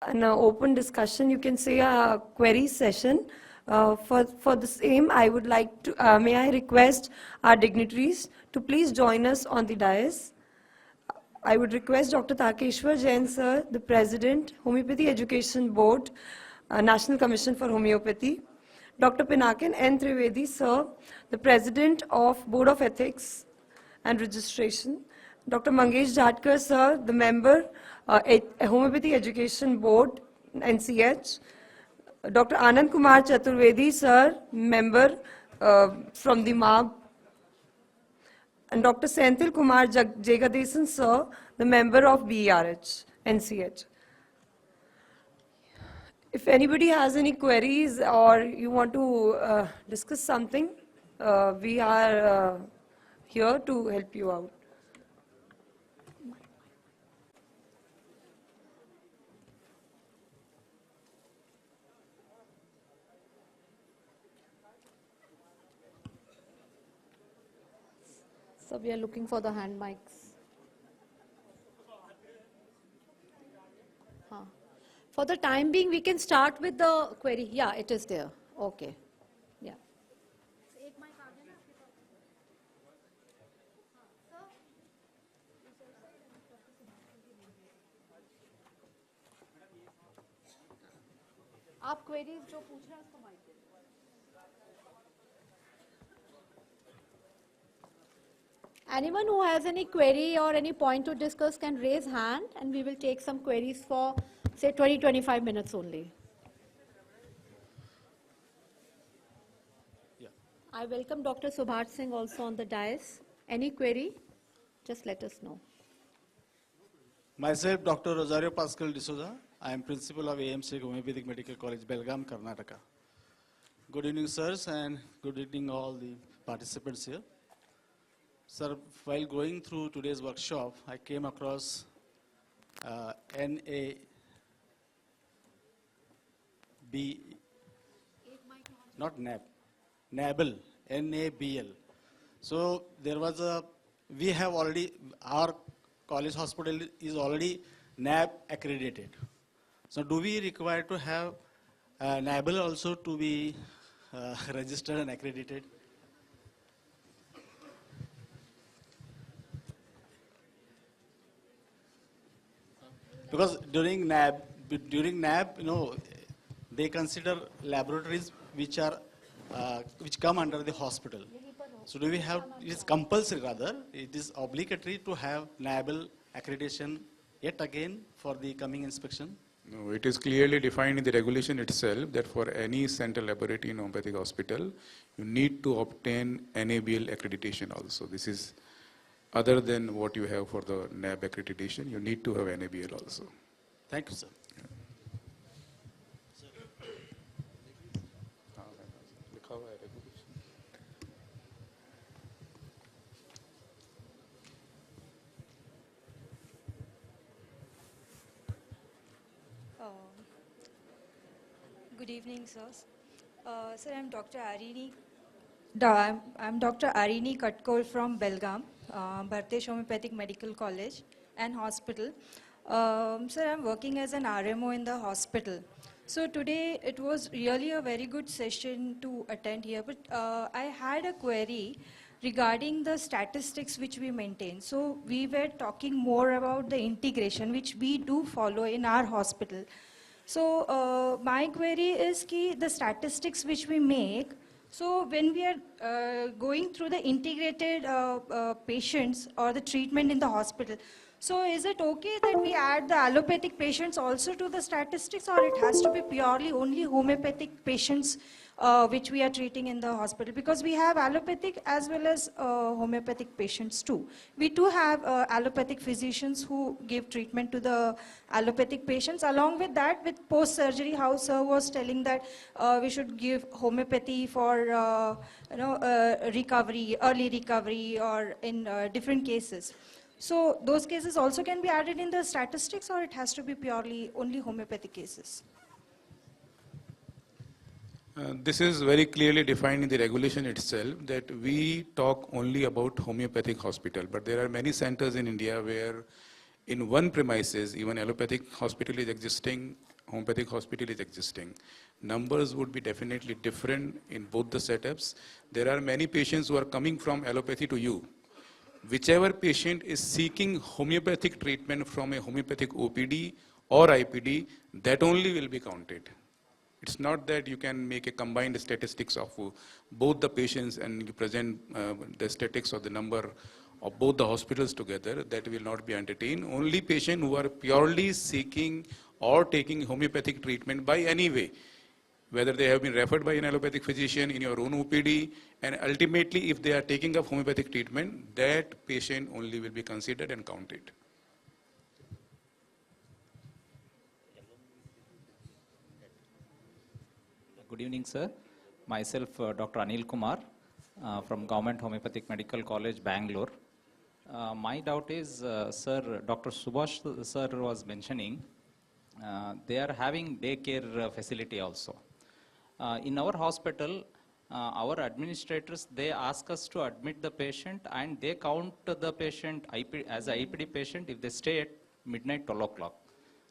an open discussion, you can say a query session. For the same, I would like to, may I request our dignitaries to please join us on the dais. I would request Dr. Tarkeshwar Jain, sir, the President, Homeopathy Education Board, National Commission for Homeopathy. Dr. Pinakin N. Trivedi, sir, the President of Board of Ethics and Registration. Dr. Mangesh Jatkar, sir, the member, Homeopathy Education Board, NCH. Dr. Anand Kumar Chaturvedi, sir, member from the MAB. And Dr. Senthil Kumar Jegadesan, sir, the member of BRH, NCH. If anybody has any queries or you want to discuss something, we are here to help you out. So we are looking for the hand mics. For the time being, we can start with the query. Yeah, it is there. Okay. Yeah. आप queries जो पूछ रहे हैं उसको mic दे दो. Anyone who has any query or any point to discuss can raise hand, and we will take some queries for, say, 20-25 minutes only. Yeah. I welcome Dr. Subhash Singh also on the dais. Any query? Just let us know. Myself, Dr. Rosario Pascal D'Souza. I am principal of AMC Homeopathic Medical College, Belgaum, Karnataka. Good evening, sirs, and good evening all the participants here. Sir, while going through today's workshop, I came across NAB, not NAB, NABL, NABL. So there was we have already, our college hospital is already NAB accredited. So do we require to have NABL also to be registered and accredited? Because during NAB, you know, they consider laboratories which are which come under the hospital. So do we have? It is compulsory rather. It is obligatory to have NABL accreditation yet again for the coming inspection. No, it is clearly defined in the regulation itself that for any central laboratory in homeopathic hospital, you need to obtain NABL accreditation also. This is other than what you have for the NAB accreditation, you need to have NABL also. Thank you, sir. Good evening, sirs. Sir, I'm Dr. Arini. I'm Dr. Arini Katkol from Belgaum, Bhartesh Homeopathic Medical College and Hospital. Sir, I'm working as an RMO in the hospital. So today it was really a very good session to attend here, but I had a query regarding the statistics which we maintain. So we were talking more about the integration which we do follow in our hospital. So my query is the statistics which we make, so when we are going through the integrated patients or the treatment in the hospital, so is it okay that we add the allopathic patients also to the statistics, or it has to be purely only homeopathic patients which we are treating in the hospital? Because we have allopathic as well as homeopathic patients too. We do have allopathic physicians who give treatment to the allopathic patients. Along with that, with post-surgery, how sir was telling that we should give homeopathy for recovery, early recovery, or in different cases. So those cases also can be added in the statistics, or it has to be purely only homeopathic cases? This is very clearly defined in the regulation itself that we talk only about homeopathic hospital, but there are many centers in India where in one premises even allopathic hospital is existing homeopathic hospital is existing. Numbers would be definitely different in both the setups. There are many patients who are coming from allopathy to you. Whichever patient is seeking homeopathic treatment from a homeopathic OPD or IPD, that only will be counted. It's not that you can make a combined statistics of both the patients and you present the statistics of the number of both the hospitals together. That will not be entertained. Only patients who are purely seeking or taking homeopathic treatment by any way, whether they have been referred by an allopathic physician in your own OPD, and ultimately if they are taking up homeopathic treatment, that patient only will be considered and counted. Good evening, sir. Myself, Dr. Anil Kumar, from Government Homeopathic Medical College, Bangalore. My doubt is, sir, Dr. Subhash sir was mentioning, they are having daycare facility also. In our hospital, our administrators, they ask us to admit the patient and they count the patient as a IPD patient if they stay at midnight 12 o'clock.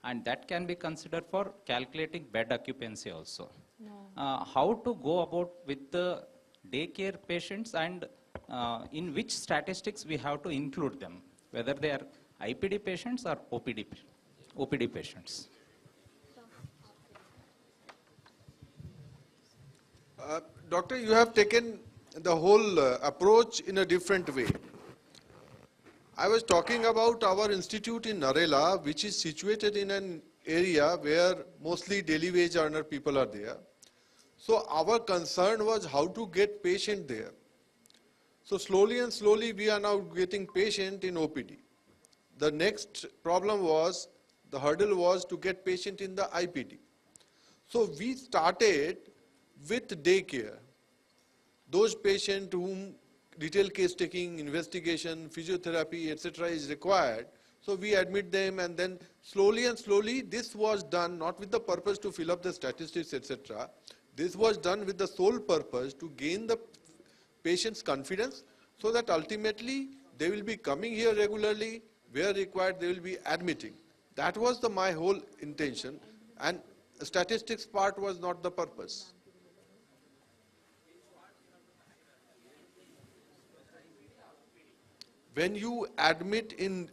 And that can be considered for calculating bed occupancy also. How to go about with the daycare patients and in which statistics we have to include them, whether they are IPD patients or OPD patients. Doctor, you have taken the whole approach in a different way. I was talking about our institute in Narela, which is situated in an area where mostly daily wage earner people are there. So our concern was how to get patient there. So slowly and slowly we are now getting patient in OPD. The next problem was, the hurdle was to get patient in the IPD. So we started with daycare. Those patients whom detailed case taking, investigation, physiotherapy, etc. is required. So we admit them, and then slowly and slowly this was done not with the purpose to fill up the statistics, etc. This was done with the sole purpose to gain the patient's confidence so that ultimately they will be coming here regularly, where required they will be admitting. That was my whole intention, and the statistics part was not the purpose. When you admit in,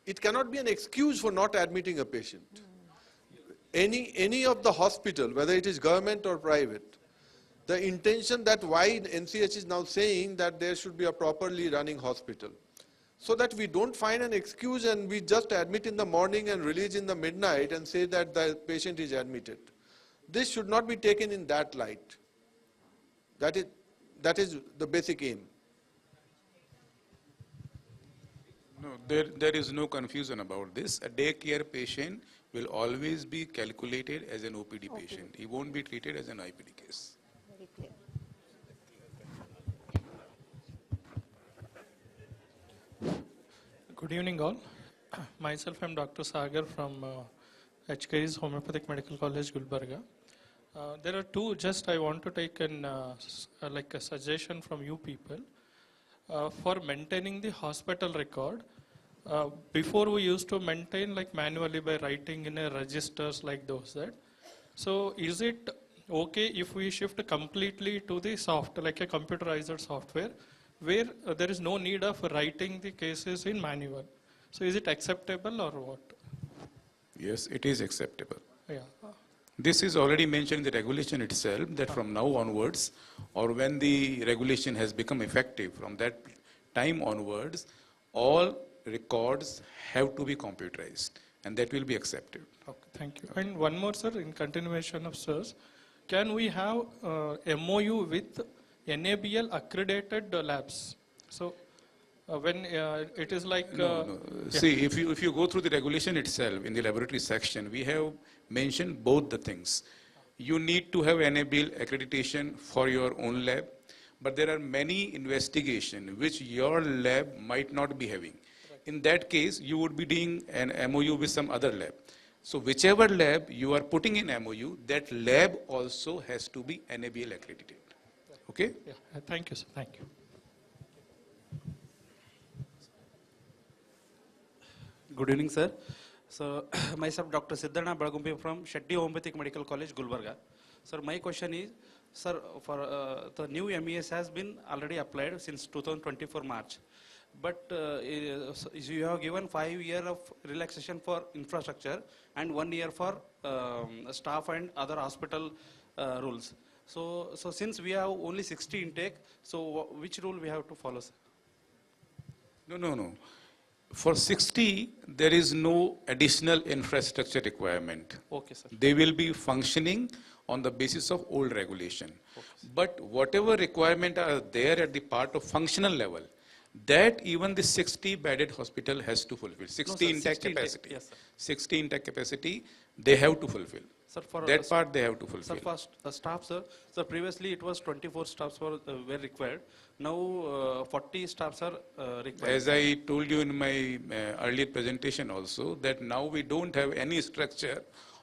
it cannot be an excuse for not admitting a patient. Any of the hospital, whether it is government or private, the intention that why NCH is now saying that there should be a properly running hospital, so that we don't find an excuse and we just admit in the morning and release in the midnight and say that the patient is admitted. This should not be taken in that light. That is the basic aim. No, there is no confusion about this. A daycare patient will always be calculated as an OPD patient. He won't be treated as an IPD case. Very clear. Good evening all. Myself, I am Dr. Sagar from HK's Homeopathic Medical College, Gulbarga. There are two, just I want to take like a suggestion from you people. For maintaining the hospital record, before we used to maintain like manually by writing in a registers like those that. So is it okay if we shift completely to the like a computerized software where there is no need of writing the cases in manual? So is it acceptable or what? Yes, it is acceptable. Yeah. This is already mentioned in the regulation itself, that from now onwards, or when the regulation has become effective, from that time onwards, all records have to be computerized, and that will be accepted. Okay, thank you. And one more, sir, in continuation of sirs, can we have MOU with NABL accredited labs? So when it is like... No. Yeah. See, if you go through the regulation itself, in the laboratory section, we have mentioned both the things. You need to have NABL accreditation for your own lab, but there are many investigations which your lab might not be having. In that case, you would be doing an MOU with some other lab. So whichever lab you are putting in MOU, that lab also has to be NABL accredited. Okay? Yeah. Thank you, sir. Thank you. Good evening, sir. So, myself, Dr. Siddharna Balagumpi from Shetty Homeopathic Medical College, Gulbarga. Sir, my question is, sir, for the new MES has been already applied since 2024 March. But you have given 5 years of relaxation for infrastructure and 1 year for staff and other hospital rules. So since we have only 60 intake, so which rule we have to follow, sir? No. For 60, there is no additional infrastructure requirement. Okay, sir. They will be functioning on the basis of old regulation. But whatever requirement are there at the part of functional level, that even the 60 bedded hospital has to fulfill. 60 sir, intake 60 intake, capacity. yes, sir. 60 intake capacity, they have to fulfill. Sir, for That part they have to fulfill. Sir, for staff, sir. So previously it was 24 staffs were required. Now 40 staffs are required. As I told you in my earlier presentation also, that now we don't have any structure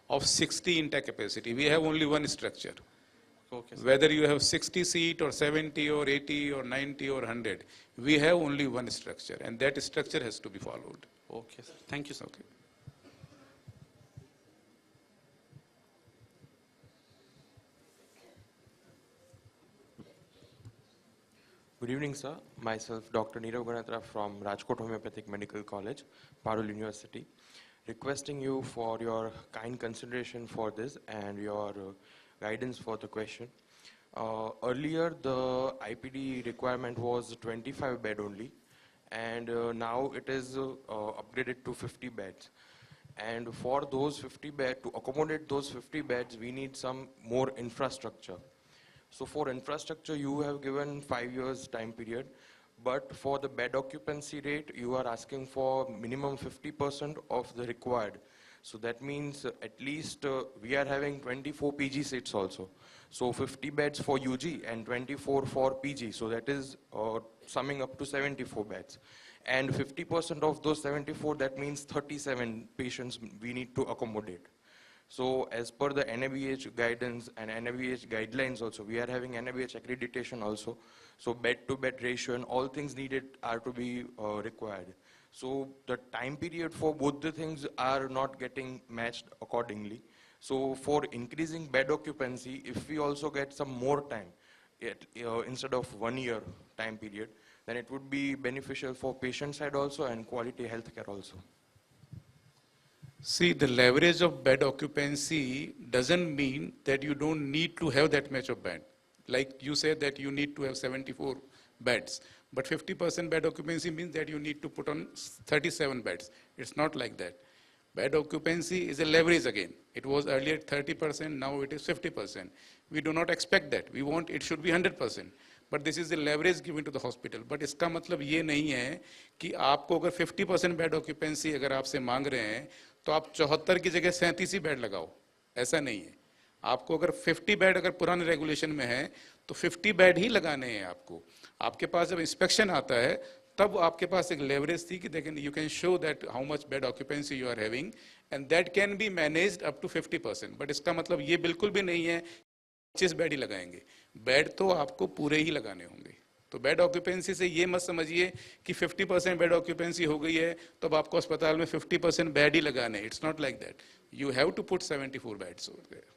of 60 intake capacity. We have only one structure. Okay, sir. Whether you have 60 seat or 70 or 80 or 90 or 100, we have only one structure, and that structure has to be followed. Okay, sir. Thank you, sir. Okay. Good evening, sir. Myself, Dr. Neerav Ganatra from Rajkot Homeopathic Medical College, Parul University. Requesting you for your kind consideration for this and your guidance for the question. Earlier, the IPD requirement was 25 bed only, and now it is upgraded to 50 beds. And for those 50 beds, to accommodate those 50 beds, we need some more infrastructure. So for infrastructure, you have given 5 years time period, but for the bed occupancy rate, you are asking for minimum 50% of the required. So that means at least we are having 24 PG seats also. So 50 beds for UG and 24 for PG. So that is summing up to 74 beds. And 50% of those 74, that means 37 patients we need to accommodate. So as per the NABH guidance and NABH guidelines also, we are having NABH accreditation also. So bed to bed ratio and all things needed are to be required. So the time period for both the things are not getting matched accordingly. So for increasing bed occupancy, if we also get some more time, instead of 1 year time period, then it would be beneficial for patient side also and quality healthcare also. See, the leverage of bed occupancy doesn't mean that you don't need to have that much of bed. Like you said that you need to have 74 beds, but 50% bed occupancy means that you need to put on 37 beds. It's not like that. Bed occupancy is a leverage again. It was earlier 30%, now it is 50%. We do not expect that. We want it should be 100%. But this is the leverage given to the hospital. But इसका मतलब ये नहीं है कि आपको अगर 50% bed occupancy अगर आपसे मांग रहे हैं तो आप 74 की जगह 37 ही बेड लगाओ. ऐसा नहीं है. आपको अगर 50 बेड अगर पुराने रेगुलेशन में है तो 50 बेड ही लगाने हैं आपको. आपके पास जब इंस्पेक्शन आता है तब आपके पास एक लेवरेज थी कि देखें you can show that how much bed occupancy you are having and that can be managed up to 50%. But इसका मतलब ये बिल्कुल भी नहीं है 25 बेड ही लगाएंगे. बेड तो आपको पूरे ही लगाने होंगे. तो बेड ऑक्यूपेंसी से ये मत समझिए कि 50% बेड ऑक्यूपेंसी हो गई है तो अब आपको अस्पताल में 50% बेड ही लगाने. It's not like that. You have to put 74 beds over there.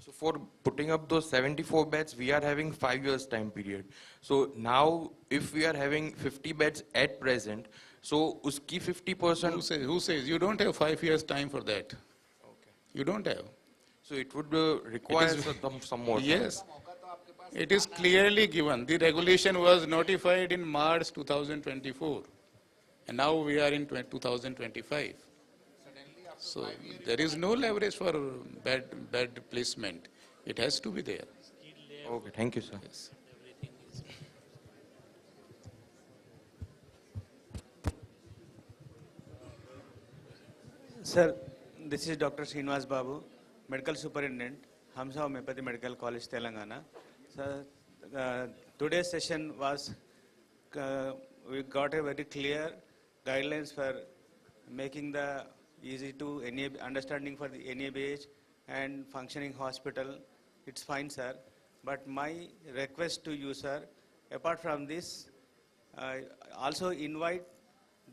So for putting up those 74 beds, we are having 5 years time period. So now if we are having 50 beds at present, so uski 50%... Who says? You don't have 5 years time for that. Okay. You don't have. So it would require some more time. Yes. It is clearly given. The regulation was notified in March 2024. And now we are in 2025. So there is no leverage for bed placement. It has to be there. Okay, thank you, sir. Yes. Sir, this is Dr. Srinivas Babu, Medical Superintendent, Hamsa Homeopathy Medical College, Telangana. Sir, today's session was, we got a very clear guidelines for making the easy to understanding for the NABH and functioning hospital. It's fine, sir. But my request to you, sir, apart from this, also invite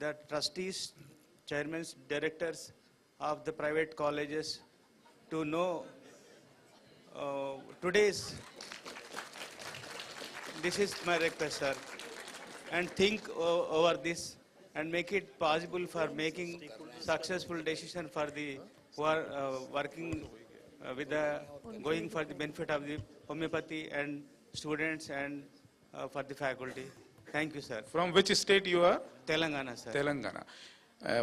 the trustees, chairmen, directors of the private colleges to know today's, this is my request, sir, and think over this and make it possible for making successful decision for the who are working with the going for the benefit of the homeopathy and students and for the faculty. Thank you, sir. From which state you are? Telangana, sir. Telangana.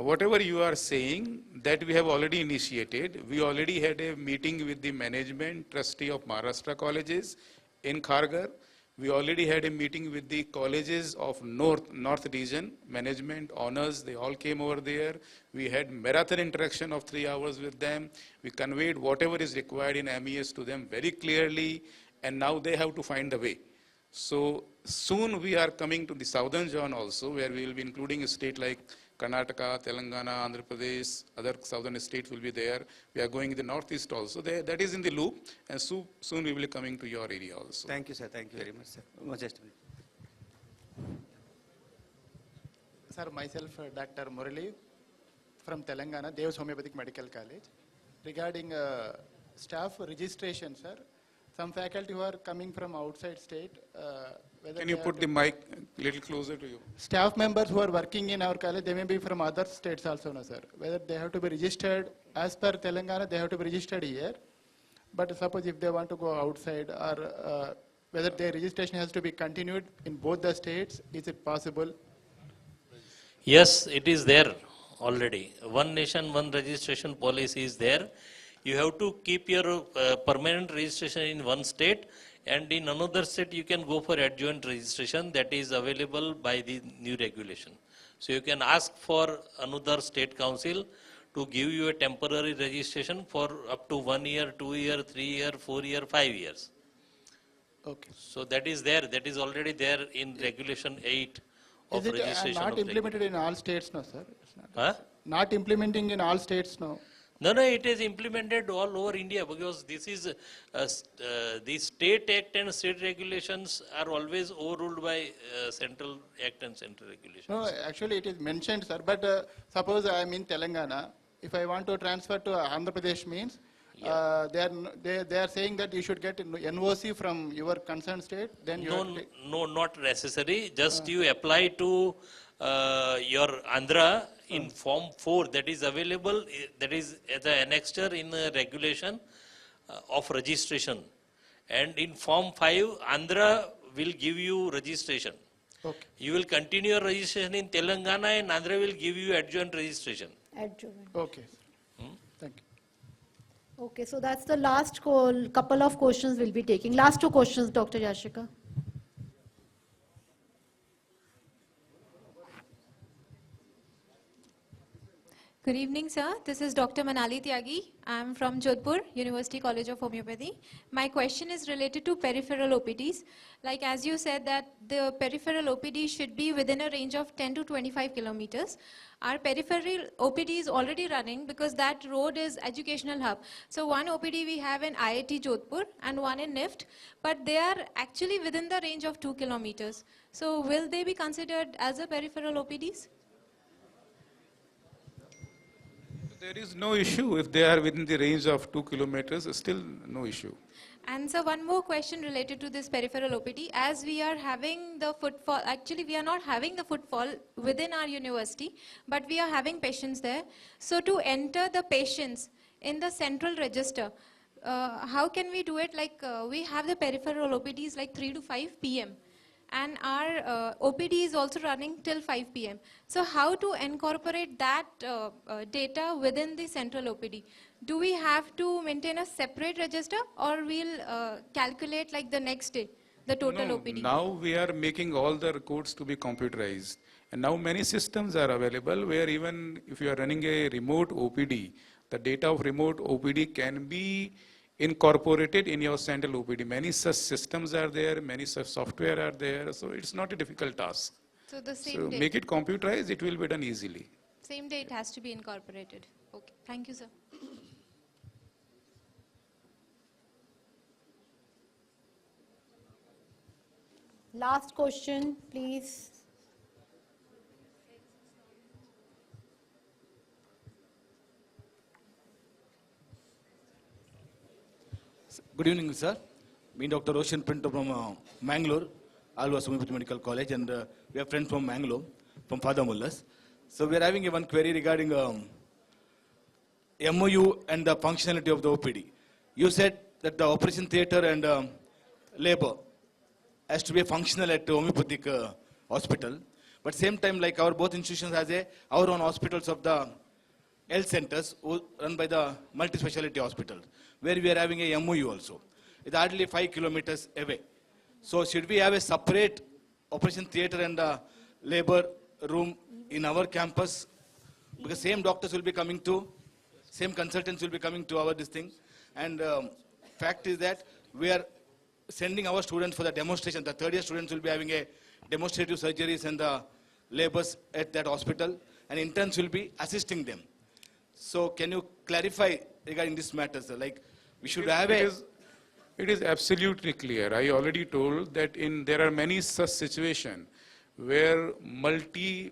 Whatever you are saying, that we have already initiated. We already had a meeting with the management trustee of Maharashtra colleges in Kharghar. We already had a meeting with the colleges of North region, management, honors, they all came over there. We had marathon interaction of 3 hours with them. We conveyed whatever is required in MES to them very clearly, and now they have to find the way. So soon we are coming to the southern zone also, where we will be including a state like Karnataka, Telangana, Andhra Pradesh, other southern states will be there. We are going in the northeast also. That is in the loop, and soon we will be coming to your area also. Thank you, sir. Thank you very much, sir. Just a minute. Sir, myself, Dr. Murali from Telangana, Dev's Homeopathic Medical College. Regarding staff registration, sir, some faculty who are coming from outside state, whether Can you put the mic a little closer to you? staff members who are working in our college, they may be from other states also, no, sir. Whether they have to be registered, as per Telangana, they have to be registered here. But suppose if they want to go outside, or whether their registration has to be continued in both the states, is it possible? Yes, it is there already. One nation, one registration policy is there. You have to keep your permanent registration in one state, and in another state you can go for adjoint registration that is available by the new regulation. So you can ask for another state council to give you a temporary registration for up to 1 year, 2 year, 3 year, 4 year, 5 years. Okay. So that is there, that is already there in regulation 8 of Is it registration not of implemented in all states, no, sir? It's not. Huh? Not implementing in all states, no. No, it is implemented all over India because this is, the state act and state regulations are always overruled by central act and central regulations. No, actually it is mentioned, sir, but suppose I am in Telangana, if I want to transfer to Andhra Pradesh means, they are saying that you should get NOC from your concerned state, then you have to take. No, not necessary. Just you apply to your Andhra in Form 4 that is available, that is the annexure in the regulation of registration. And in Form 5, Andhra will give you registration. Okay. You will continue your registration in Telangana and Andhra will give you adjoint registration. Adjoint. Okay. Thank you. Okay, so that's the last call. Couple of questions we'll be taking. Last 2 questions, Dr. Yashika. Good evening, sir. This is Dr. Manali Tyagi. I'm from Jodhpur, University College of Homeopathy. My question is related to peripheral OPDs. Like as you said that the peripheral OPD should be within a range of 10 to 25 kilometers. Our peripheral OPD is already running because that road is educational hub. So one OPD we have in IIT Jodhpur and one in NIFT, but they are actually within the range of 2 kilometers. So will they be considered as a peripheral OPDs? There is no issue if they are within the range of 2 kilometers, still no issue. And so one more question related to this peripheral OPD. As we are having the footfall, actually we are not having the footfall within our university, but we are having patients there. So to enter the patients in the central register, how can we do it? Like we have the peripheral OPDs like 3 to 5 p.m. and our OPD is also running till 5 p.m. So how to incorporate that data within the central OPD? Do we have to maintain a separate register or we'll calculate like the next day, the total OPD? Now we are making all the records to be computerized. And now many systems are available where even if you are running a remote OPD, the data of remote OPD can be incorporated in your central OPD. Many such systems are there, many such software are there, so it's not a difficult task. So the same day? Make it computerized, it will be done easily. Same day it has to be incorporated. Okay, thank you, sir. Last question, please. Good evening, sir. Me, Dr. Roshan Pinto from Mangalore, Alva Homeopathic Medical College, and we are friends from Mangalore, from Father Mullas. So we are having one query regarding MOU and the functionality of the OPD. You said that the operation theatre and labor has to be functional at homeopathic hospital, but same time, like our both institutions has our own hospitals of the health centers run by the multi-speciality hospital, where we are having a MOU also. It's hardly 5 kilometers away. So should we have a separate operation theatre and labor room in our campus? Because same doctors will be coming to, same consultants will be coming to our this thing. And fact is that we are sending our students for the demonstration. The third year students will be having a demonstrative surgeries and the labors at that hospital, and interns will be assisting them. So can you clarify regarding this matter, sir? Like we should have a... It is absolutely clear. I already told that there are many such situations where multiple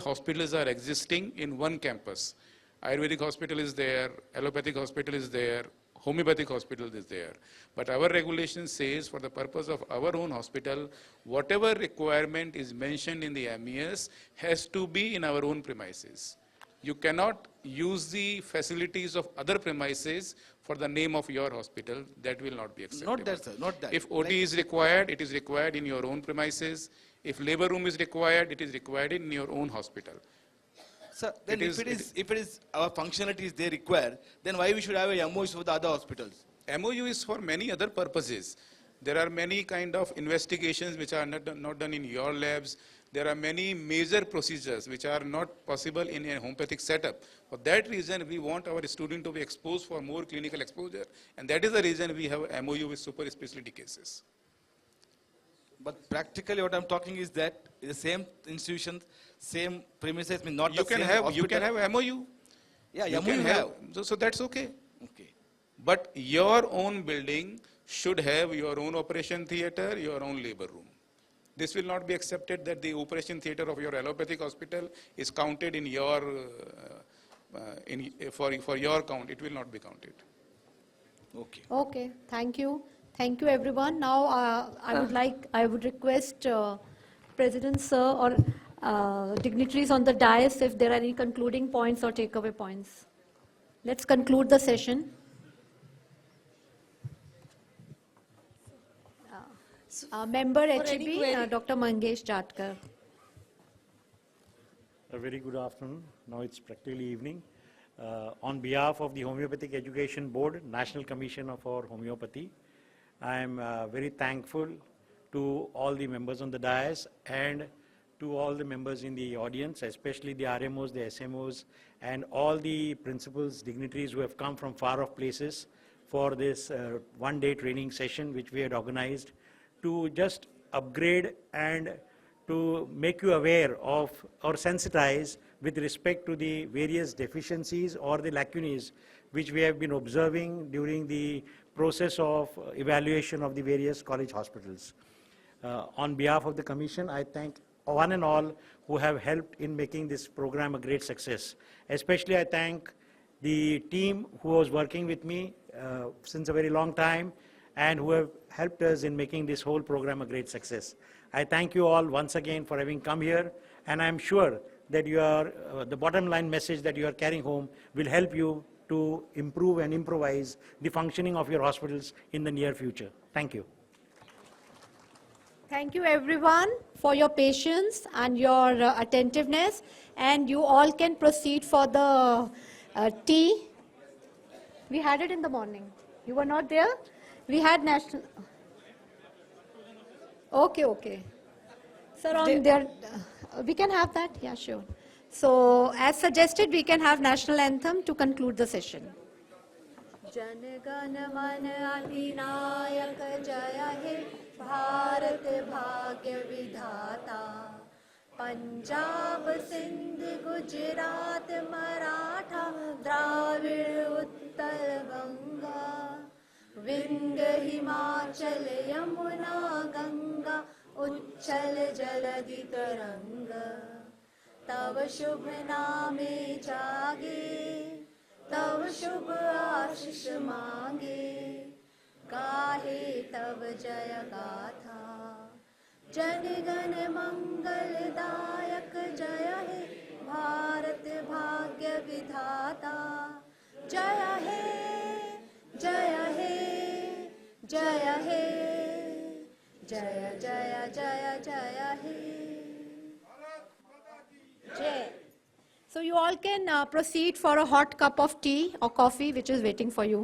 hospitals are existing in one campus. Ayurvedic hospital is there, allopathic hospital is there, homeopathic hospital is there. But our regulation says for the purpose of our own hospital, whatever requirement is mentioned in the MES has to be in our own premises. You cannot use the facilities of other premises for the name of your hospital. That will not be acceptable. Not that, sir, not that. If OT is required, it is required in your own premises. If labor room is required, it is required in your own hospital. Sir, then if it is our functionalities they require, then why we should have a MOU for the other hospitals? MOU is for many other purposes. There are many kind of investigations which are not done in your labs. There are many major procedures which are not possible in a homeopathic setup. For that reason, we want our student to be exposed for more clinical exposure. And that is the reason we have MOU with super specialty cases. But practically what I'm talking is that the same institutions, same premises, mean not You can have MOU. Yeah, you MOU can have. So that's okay. Okay. But your own building should have your own operation theatre, your own labor room. This will not be accepted that the operation theatre of your allopathic hospital is counted in your, for your count. It will not be counted. Okay. Okay, thank you. Thank you, everyone. Now, I would request President Sir or dignitaries on the dais if there are any concluding points or takeaway points. Let's conclude the session. Member HEB, Dr. Mangesh Jatkar. A very good afternoon. Now it's practically evening. On behalf of the Homeopathic Education Board, National Commission for Homeopathy, I am very thankful to all the members on the dais and to all the members in the audience, especially the RMOs, the SMOs, and all the principals, dignitaries who have come from far-off places for this one-day training session which we had organized to just upgrade and to make you aware of or sensitize with respect to the various deficiencies or the lacunae which we have been observing during the process of evaluation of the various college hospitals. On behalf of the Commission, I thank one and all who have helped in making this program a great success. Especially I thank the team who was working with me since a very long time and who have helped us in making this whole program a great success. I thank you all once again for having come here, and I am sure that the bottom line message that you are carrying home will help you to improve and improvise the functioning of your hospitals in the near future. Thank you. Thank you, everyone, for your patience and your attentiveness, and you all can proceed for the tea. We had it in the morning. You were not there? We had national... Okay. Sir, on there, we can have that? Yeah, sure. So, as suggested, we can have national anthem to conclude the session. Jan Gan Man Adhinayak Jaya He Bharat Bhagya Vidhata Punjab Sindh Gujarat Maratha Dravid Uttar Ganga Vindhya Himachal Yamuna Ganga Uchchal Jaladi Taranga Tav Shubh Name Jage तव शुभ आशीष मांगे, गाहे तव जय गाथा। जन गण मंगलदायक जय हे भारत भाग्य विधाता। जय हे जय हे जय हे जय जय जय जय हे जय। So you all can proceed for a hot cup of tea or coffee which is waiting for you.